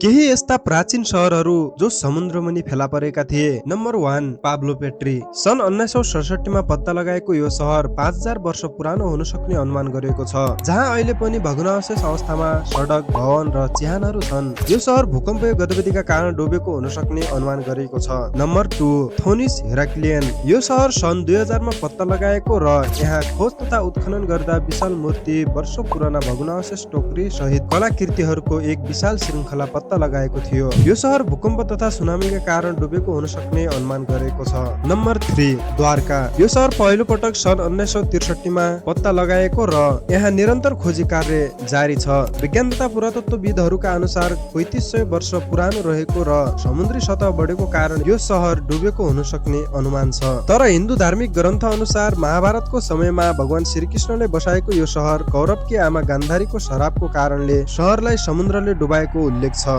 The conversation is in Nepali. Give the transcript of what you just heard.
केही यस्ता प्राचीन सहरहरू जो समुद्रमुनि फेला परेका थिए। Number 1 Pablo petri. सन् 1967 मा पत्ता लगाएको यो सहर 5000 वर्ष पुरानो हुन सक्ने अनुमान गरिएको छ, जहाँ अहिले पनि भग्नावशेष अवस्थामा सडक, भवन र चिहानहरू छन्। यो सहर भूकम्पीय गतिविधिका कारण डुबेको हुन सक्ने अनुमान गरिएको छ। नम्बर 2 थोनिस हेराक्लियन। यो सहर सन् 2000 मा पत्ता लगाएको र यहाँ खोज तथा उत्खनन गर्दा विशाल मूर्ति, वर्षौं पुराना भग्नावशेष, टोकरी सहित कलाकृतिहरूको एक विशाल श्रृङ्खला पत्ता लगाएको थियो। यो सहर भूकम्प तथा सुनामीका कारण डुबेको हुन सक्ने अनुमान गरेको छ। नम्बर 3 द्वारका। यो सहर पहिलो पटक सन् 1963 मा पत्ता लगाएको र यहाँ निरन्तर खोजी कार्य जारी छ। विज्ञान तथा पुरातत्वविदहरूका अनुसार 3500 वर्ष पुरानो रहेको र समुद्री सतह बढेको कारण यो सहर डुबेको हुन सक्ने अनुमान छ। तर हिन्दू धार्मिक ग्रन्थ अनुसार महाभारतको समयमा भगवान श्रीकृष्णले बसाएको यो सहर कौरवकी आमा गान्धारीको श्रापको कारणले सहरलाई समुद्रले डुबाएको उल्लेख छ।